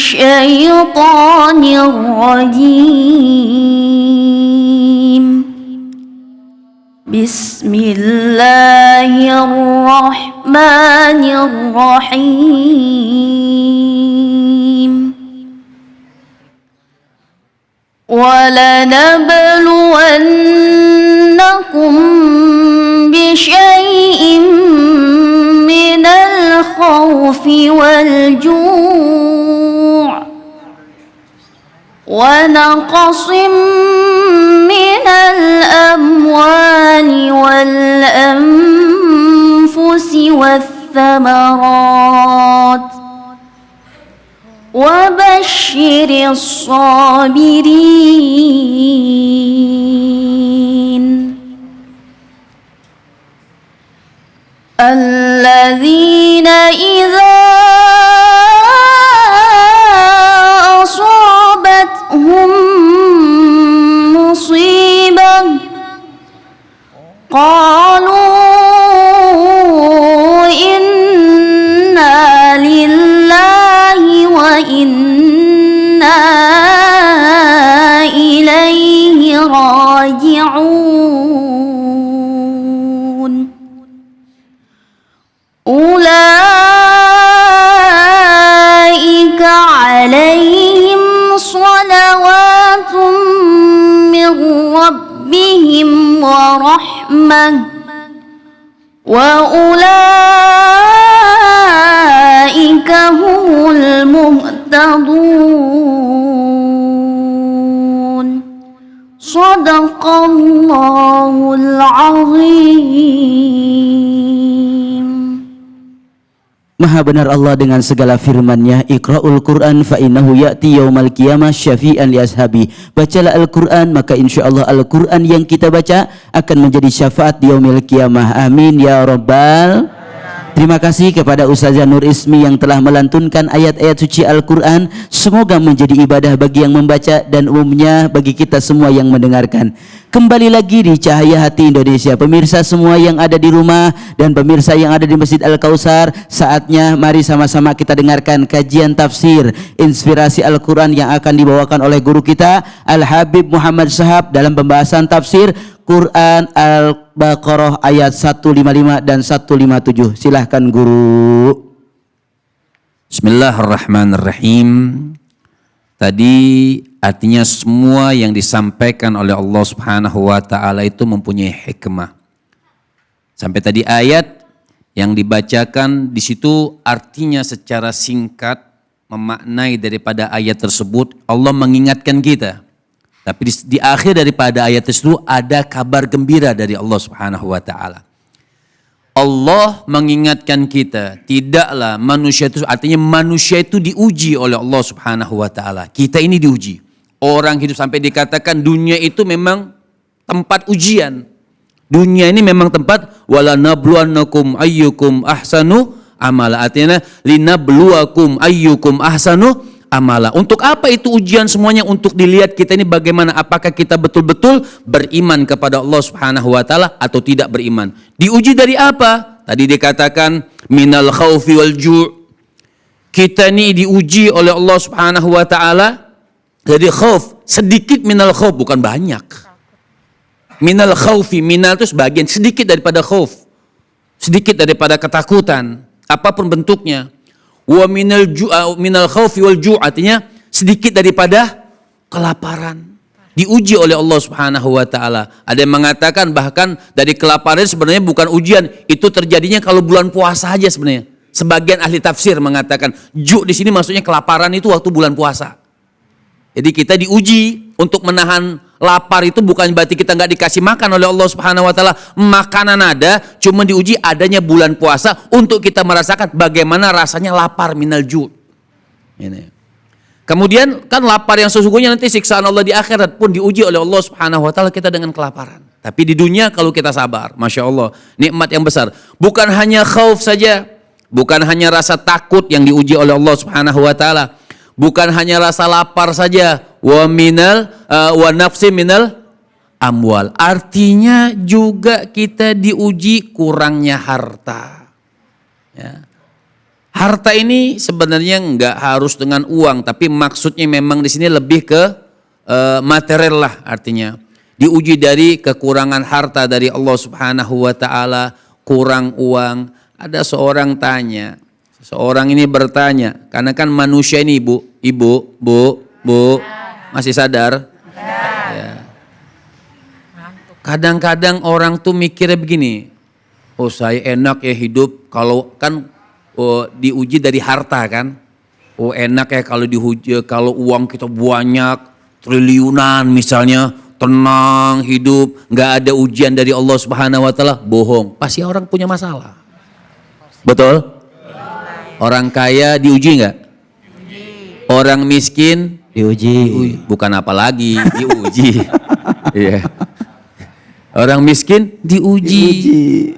الشيطان الرجيم بسم الله الرحمن الرحيم ولنبلونكم بشيء من الخوف والجوع ونقص من الأموال والأنفس والثمرات وبشر الصابرين الذين إذا أصابتهم مصيبة قالوا إنا لله وإنا إليه راجعون أولئك عليهم صلوات من ربهم ورحمة وأولئك هم المهتدون صدق الله العظيم. Maha benar Allah dengan segala firman-Nya. Iqra'ul Qur'an fa innahu ya'ti yaumal qiyamah syafi'an li ashabi. Bacalah Al-Qur'an, maka insyaallah Al-Qur'an yang kita baca akan menjadi syafaat di yaumil qiyamah. Amin ya rabbal. Terima kasih kepada Ustazah Nur Ismi yang telah melantunkan ayat-ayat suci Al-Quran. Semoga menjadi ibadah bagi yang membaca dan umumnya bagi kita semua yang mendengarkan. Kembali lagi di Cahaya Hati Indonesia. Pemirsa semua yang ada di rumah dan pemirsa yang ada di Masjid Al-Kausar, saatnya mari sama-sama kita dengarkan kajian tafsir inspirasi Al-Quran yang akan dibawakan oleh guru kita Al-Habib Muhammad Shahab dalam pembahasan tafsir Quran Al-Baqarah ayat 155 dan 157. Silahkan guru. Bismillahirrahmanirrahim. Tadi artinya semua yang disampaikan oleh Allah Subhanahu wa taala itu mempunyai hikmah. Sampai tadi ayat yang dibacakan di situ artinya secara singkat memaknai daripada ayat tersebut Allah mengingatkan kita. Tapi di akhir daripada ayat tersebut ada kabar gembira dari Allah Subhanahu wa taala. Allah mengingatkan kita, tidaklah manusia itu, artinya manusia itu diuji oleh Allah Subhanahu wa taala. Kita ini diuji. Orang hidup sampai dikatakan dunia itu memang tempat ujian. Dunia ini memang tempat wala nabluwannakum ayyukum ahsanu amala. Artinya linabluwakum ayyukum ahsanu amala. Untuk apa itu ujian semuanya? Untuk dilihat kita ini bagaimana, apakah kita betul-betul beriman kepada Allah Subhanahu wa taala atau tidak beriman. Diuji dari apa? Tadi dikatakan minal khaufi wal ju'. Kita ini diuji oleh Allah Subhanahu wa taala dari khauf, sedikit minal khauf, bukan banyak. Minal khaufi, minal itu sebagian, sedikit daripada khauf. Sedikit daripada ketakutan, apapun bentuknya. Wa minal khaufi wal ju' artinya sedikit daripada kelaparan. Diuji oleh Allah Subhanahu wa taala. Ada yang mengatakan bahkan dari kelaparan sebenarnya bukan ujian, itu terjadinya kalau bulan puasa aja sebenarnya. Sebagian ahli tafsir mengatakan ju' di sini maksudnya kelaparan itu waktu bulan puasa. Jadi kita diuji untuk menahan lapar itu bukan berarti kita nggak dikasih makan oleh Allah Subhanahu wa taala. Makanan ada, cuma diuji adanya bulan puasa untuk kita merasakan bagaimana rasanya lapar minal ju'. Ini. Kemudian kan lapar yang sesungguhnya nanti siksaan Allah di akhirat pun diuji oleh Allah Subhanahu wa taala kita dengan kelaparan. Tapi di dunia kalau kita sabar, Masya Allah, nikmat yang besar. Bukan hanya khauf saja, bukan hanya rasa takut yang diuji oleh Allah Subhanahu wa taala. Bukan hanya rasa lapar saja, wa nafsi minal amwal. Artinya juga kita diuji kurangnya harta. Ya. Harta ini sebenarnya nggak harus dengan uang, tapi maksudnya memang di sini lebih ke material lah artinya. Diuji dari kekurangan harta dari Allah Subhanahu wa taala, kurang uang. Ada seorang tanya, seorang ini bertanya, karena kan manusia ini Bu, masih sadar? Ya. Kadang-kadang orang tuh mikirnya begini, oh saya enak ya hidup kalau kan diuji dari harta kan. Oh enak ya kalau diuji kalau uang kita banyak triliunan misalnya, tenang hidup, nggak ada ujian dari Allah Subhanahu wa taala. Bohong, pasti orang punya masalah. Betul? Orang kaya diuji nggak? Orang miskin Diuji. bukan apa lagi, diuji. Iya. Orang miskin diuji.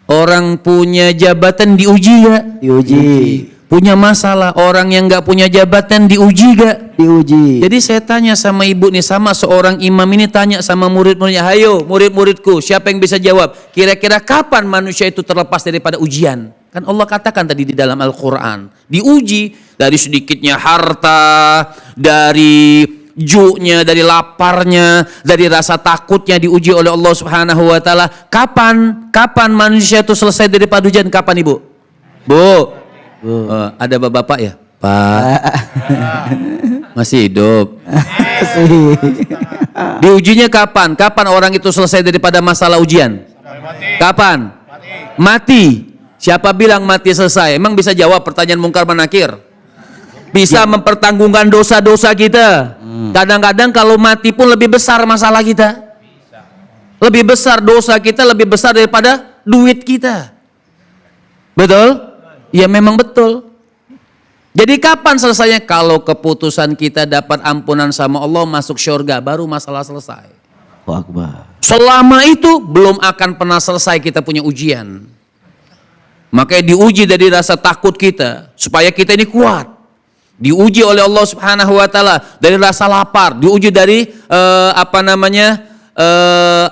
Orang punya jabatan diuji gak? Diuji. Punya masalah, orang yang gak punya jabatan diuji gak? Diuji. Jadi saya tanya sama ibu nih, sama seorang imam ini tanya sama murid-muridnya, hayo murid-muridku, siapa yang bisa jawab? Kira-kira kapan manusia itu terlepas daripada ujian? Kan Allah katakan tadi di dalam Al-Quran, diuji dari sedikitnya harta, dari ju'nya, dari laparnya, dari rasa takutnya diuji oleh Allah Subhanahu wa taala. Kapan manusia itu selesai daripada ujian? Kapan Ibu? Bu. Ada bapak ya? Pak. Masih hidup. Diujinya kapan? Kapan orang itu selesai daripada masalah ujian? Kapan? Mati. Siapa bilang mati selesai? Emang bisa jawab pertanyaan mungkar manakir? Bisa mempertanggungkan dosa-dosa kita. Kadang-kadang kalau mati pun lebih besar masalah kita. Lebih besar dosa kita, lebih besar daripada duit kita. Betul? Ya memang betul. Jadi kapan selesainya? Kalau keputusan kita dapat ampunan sama Allah, masuk syurga, baru masalah selesai. Allahu Akbar. Selama itu belum akan pernah selesai kita punya ujian. Makanya diuji dari rasa takut kita, supaya kita ini kuat. Diuji oleh Allah Subhanahu wa taala dari rasa lapar, diuji dari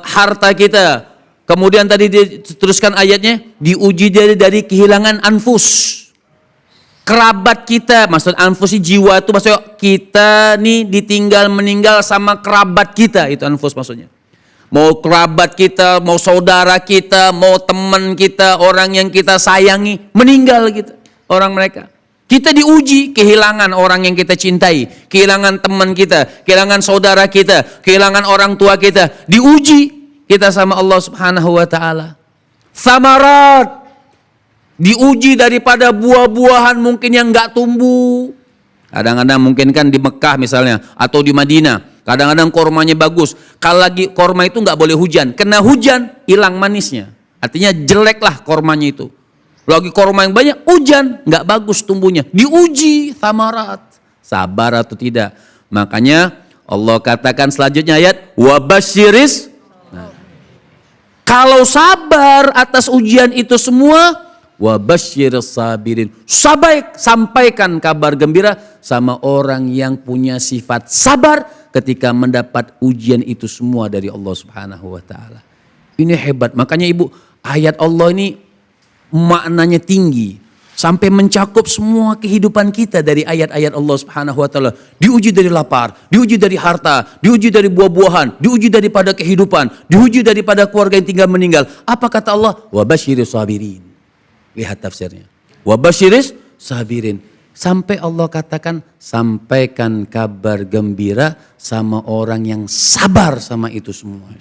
harta kita. Kemudian tadi diteruskan ayatnya, diuji dari kehilangan anfus. Kerabat kita, maksud anfus jiwa itu maksudnya kita nih ditinggal meninggal sama kerabat kita, itu anfus maksudnya. Mau kerabat kita, mau saudara kita, mau teman kita, orang yang kita sayangi meninggal gitu, orang mereka. Kita diuji kehilangan orang yang kita cintai, kehilangan teman kita, kehilangan saudara kita, kehilangan orang tua kita. Diuji kita sama Allah Subhanahu wa taala. Samarat. Diuji daripada buah-buahan mungkin yang enggak tumbuh. Kadang-kadang mungkin kan di Mekah misalnya atau di Madinah, kadang-kadang kormanya bagus. Kalau lagi korma itu enggak boleh hujan. Kena hujan hilang manisnya. Artinya jelek lah kormanya itu. Lagi korma yang banyak, hujan, nggak bagus tumbuhnya. Diuji samarat, sabar atau tidak. Makanya Allah katakan selanjutnya ayat, wabasyiris. Nah, kalau sabar atas ujian itu semua, wabasyiris sabirin. Sampaikan kabar gembira sama orang yang punya sifat sabar ketika mendapat ujian itu semua dari Allah Subhanahu wa taala. Ini hebat. Makanya Ibu, ayat Allah ini maknanya tinggi sampai mencakup semua kehidupan kita dari ayat-ayat Allah Subhanahu wa taala. Diuji dari lapar, diuji dari harta, diuji dari buah-buahan, diuji daripada kehidupan, diuji daripada keluarga yang tinggal meninggal. Apa kata Allah? Wabasyiris sabirin. Lihat tafsirnya. Wabasyiris sabirin. Sampai Allah katakan sampaikan kabar gembira sama orang yang sabar sama itu semua.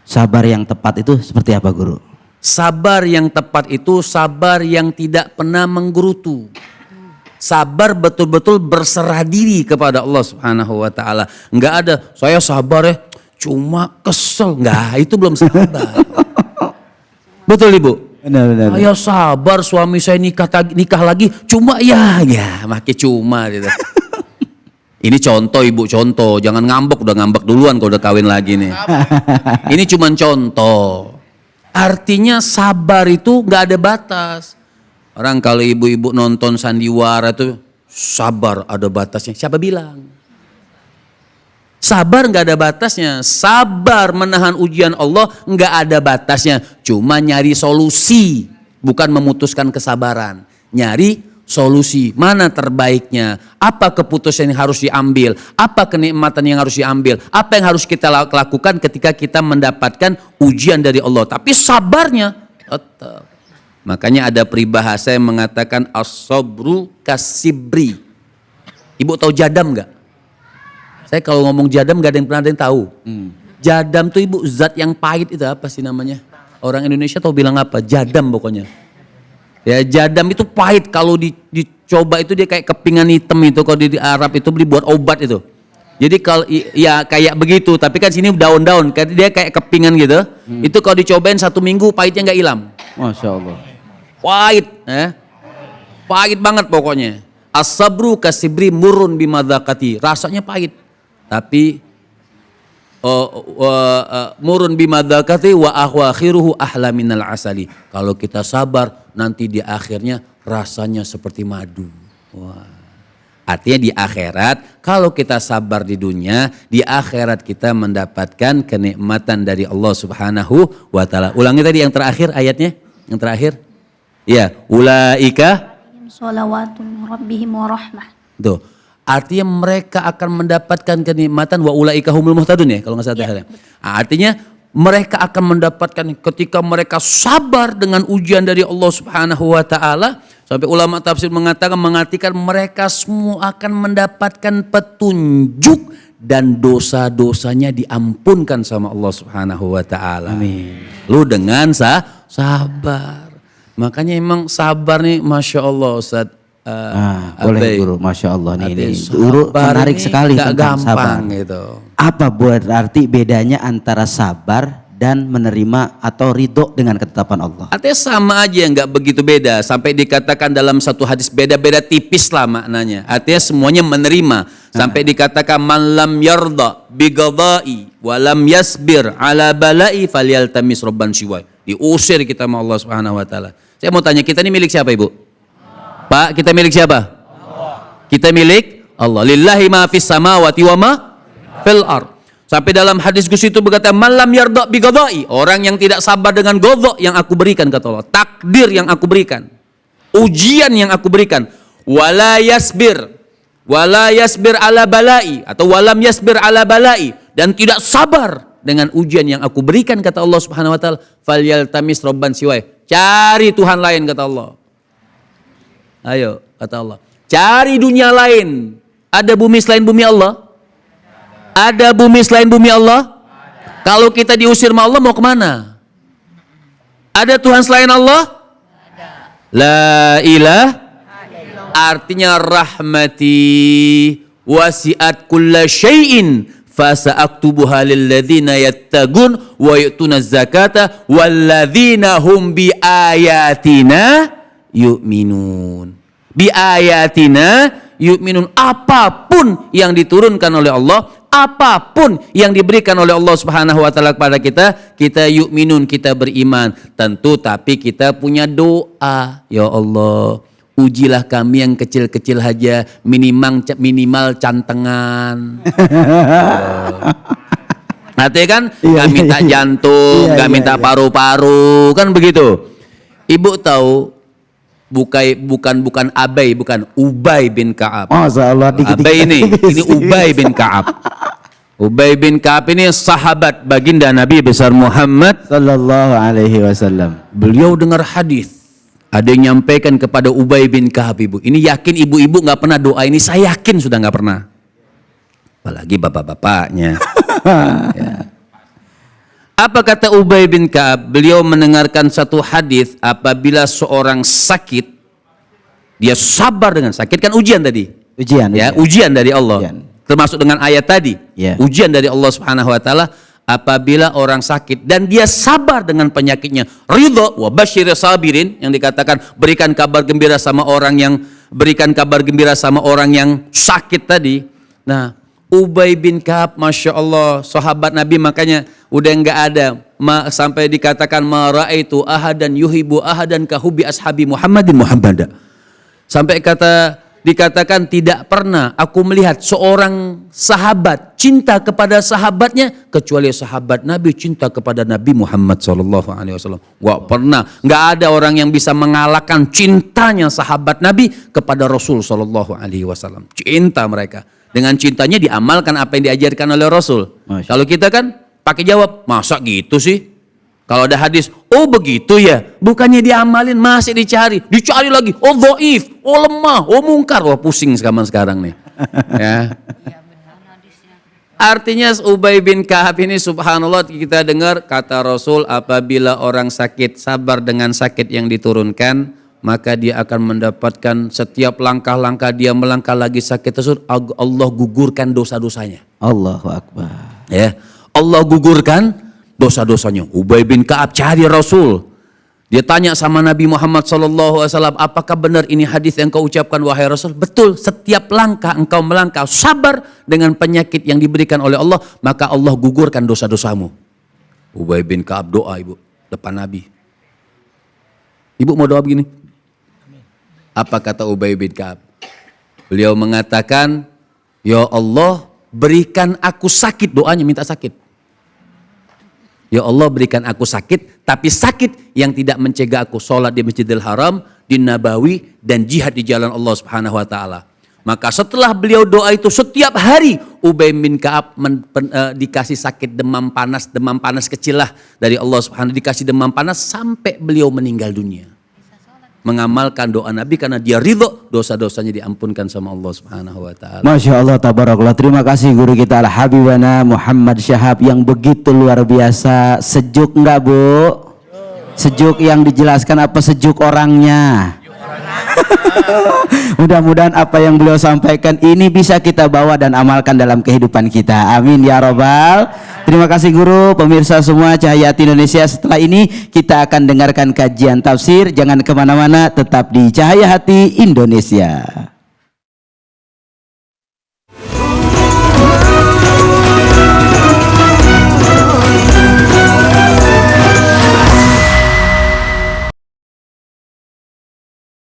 Sabar yang tepat itu seperti apa, Guru? Sabar yang tepat itu sabar yang tidak pernah menggerutu. Sabar betul-betul berserah diri kepada Allah Subhanahu wa taala. Enggak ada saya sabar ya cuma kesel. Enggak, itu belum sabar. Betul Ibu? Benar. Saya sabar suami saya nikah lagi cuma ya makin cuma gitu. Ini contoh Ibu, contoh. Jangan ngambek, udah ngambek duluan kalau udah kawin lagi nih. Ini cuma contoh. Artinya sabar itu gak ada batas. Orang kalau ibu-ibu nonton sandiwara itu sabar ada batasnya. Siapa bilang? Sabar gak ada batasnya. Sabar menahan ujian Allah gak ada batasnya. Cuma nyari solusi, bukan memutuskan kesabaran. Nyari solusi, mana terbaiknya, apa keputusan yang harus diambil, apa kenikmatan yang harus diambil, apa yang harus kita lakukan ketika kita mendapatkan ujian dari Allah. Tapi sabarnya tetap. Makanya ada peribahasa yang mengatakan as-sabru kasibri. Ibu tahu jadam nggak? Saya kalau ngomong jadam gak ada yang tahu. Jadam tuh ibu zat yang pahit itu apa sih namanya? Orang Indonesia tahu bilang apa? Jadam pokoknya. Ya jadam itu pahit, kalau dicoba itu dia kayak kepingan hitam itu, kalau di Arab itu dibuat obat itu. Jadi kalau ya kayak begitu, tapi kan sini daun-daun, dia kayak kepingan gitu. Itu kalau dicobain 1 minggu pahitnya nggak hilang. Masya Allah. Pahit, pahit banget pokoknya. As-sabru kasibri murun bimadakati, rasanya pahit, tapi murun bimadakati wa akhiruhu ahla minal asali. Kalau kita sabar, nanti di akhirnya rasanya seperti madu. Wah. Artinya di akhirat, kalau kita sabar di dunia, di akhirat kita mendapatkan kenikmatan dari Allah Subhanahu wa taala. Ulangi tadi yang terakhir ayatnya, yang terakhir. Ya, ulaika Salawatun rabbihim wa rahmah. tuh. Artinya mereka akan mendapatkan kenikmatan wa ulaika humul muhtadun ya, kalau nggak salah. Artinya mereka akan mendapatkan ketika mereka sabar dengan ujian dari Allah Subhanahu wa taala, sampai ulama tafsir mengartikan mereka semua akan mendapatkan petunjuk dan dosa-dosanya diampunkan sama Allah Subhanahu wa taala. Amin. Lu dengan sabar. Makanya emang sabar nih Masya Allah Ustaz. Boleh guru, Masya Allah nih, Guru menarik sekali gampang tentang sabar. Gitu. Apa berarti bedanya antara sabar dan menerima atau ridho dengan ketetapan Allah? Artinya sama aja, nggak begitu beda. Sampai dikatakan dalam satu hadis beda-beda tipis lah maknanya. Artinya semuanya menerima. Sampai dikatakan man lam yarda bigadai wa lam yasbir ala balai falyaltamis robban siwai. Diusir kita sama Allah Subhanahu wa taala. Saya mau tanya, kita ini milik siapa Ibu? Pak, kita milik siapa? Allah. Kita milik Allah. Lillahi ma fis samawati wa ma fil ard. Sampai dalam hadis Gus itu berkata, "Man lam yarda bi qada'i." Orang yang tidak sabar dengan qadha yang aku berikan, kata Allah. Takdir yang aku berikan. Ujian yang aku berikan. Wala yasbir ala balai, atau walam yasbir ala balai, dan tidak sabar dengan ujian yang aku berikan, kata Allah Subhanahu wa taala, falyaltamis robban siwai. Cari Tuhan lain, kata Allah. Ayo, kata Allah. Cari dunia lain. Ada bumi selain bumi Allah? Ada bumi selain bumi Allah? Kalau kita diusir sama Allah mau kemana? Ada Tuhan selain Allah? La ilah. Artinya rahmati wasi'at kulla syai'in fasa'aktubuha lilladzina yattagun wa yu'tuna zakata walladzina hum bi ayatina yu'minun. Bi ayatina yu'minun. Apapun yang diturunkan oleh Allah, apapun yang diberikan oleh Allah Subhanahu wa taala kepada kita, kita yu'minun, kita beriman. Tentu tapi kita punya doa. Ya Allah, ujilah kami yang kecil-kecil aja, minimal cantengan. Artinya kan gak minta jantung, gak minta paru-paru, kan begitu. Ibu tahu bukan Abai, bukan Ubay bin Ka'ab. Masya Allah, Abai ini Ubay bin Ka'ab. Ubay bin Ka'ab ini sahabat baginda Nabi besar Muhammad sallallahu alaihi wasallam. Beliau dengar hadis. Ada yang nyampaikan kepada Ubay bin Ka'ab, ibu. Ini yakin ibu-ibu nggak pernah doa ini, saya yakin sudah nggak pernah. Apalagi bapak-bapaknya. Ya. Apa kata Ubay bin Ka'ab? Beliau mendengarkan satu hadis, apabila seorang sakit, dia sabar dengan sakit, kan ujian tadi. Ujian dari Allah. Ujian. Termasuk dengan ayat tadi. Ujian dari Allah Subhanahu wa taala. Apabila orang sakit dan dia sabar dengan penyakitnya, ridha wa basyir sabirin, yang dikatakan berikan kabar gembira sama orang yang sakit tadi. Nah, Ubay bin Ka'ab, Masya Allah, sahabat Nabi, makanya udah nggak ada sampai dikatakan ma raaitu ahadan yuhibu ahadan kahubi ashabi Muhammadin Muhammada. Sampai kata dikatakan tidak pernah aku melihat seorang sahabat cinta kepada sahabatnya kecuali sahabat Nabi cinta kepada Nabi Muhammad SAW. Gak pernah, gak ada orang yang bisa mengalahkan cintanya sahabat Nabi kepada Rasul SAW. Cinta mereka, dengan cintanya diamalkan apa yang diajarkan oleh Rasul. Kalau kita kan pakai jawab, masa gitu sih? Kalau ada hadis, oh begitu ya, bukannya diamalin, masih dicari lagi, oh dhaif, oh lemah, oh mungkar, wah pusing sekarang nih. Ya. Artinya Ubay bin Ka'ab ini subhanallah kita dengar kata Rasul, apabila orang sakit sabar dengan sakit yang diturunkan, maka dia akan mendapatkan setiap langkah-langkah dia melangkah lagi sakit tersebut, Allah gugurkan dosa-dosanya. Allahu Akbar. Ya, Allah gugurkan dosa-dosanya. Ubay bin Ka'ab cari Rasul. Dia tanya sama Nabi Muhammad SAW, apakah benar ini hadis yang kau ucapkan wahai Rasul? Betul, setiap langkah engkau melangkah sabar dengan penyakit yang diberikan oleh Allah, maka Allah gugurkan dosa-dosamu. Ubay bin Ka'ab doa ibu depan Nabi. Ibu mau doa begini. Apa kata Ubay bin Ka'ab? Beliau mengatakan, ya Allah berikan aku sakit, doanya minta sakit. Ya Allah berikan aku sakit, tapi sakit yang tidak mencegah aku sholat di Masjidil Haram, di Nabawi, dan jihad di jalan Allah Subhanahu Wa Taala. Maka setelah beliau doa itu setiap hari Ubay bin Ka'ab dikasih sakit demam panas kecil lah dari Allah Subhanahu Wa Taala, dikasih demam panas sampai beliau meninggal dunia. Mengamalkan doa Nabi karena dia ridho dosa-dosanya diampunkan sama Allah Subhanahu Wa Taala. Masya Allah, tabarakallah. Terima kasih guru kita Al-Habibana Muhammad Syahab yang begitu luar biasa. Sejuk enggak Bu? Sejuk yang dijelaskan apa sejuk orangnya? Mudah-mudahan apa yang beliau sampaikan ini bisa kita bawa dan amalkan dalam kehidupan kita. Amin ya robbal. Terima kasih guru, pemirsa semua Cahaya Hati Indonesia. Setelah ini kita akan dengarkan kajian tafsir. Jangan kemana-mana, tetap di Cahaya Hati Indonesia.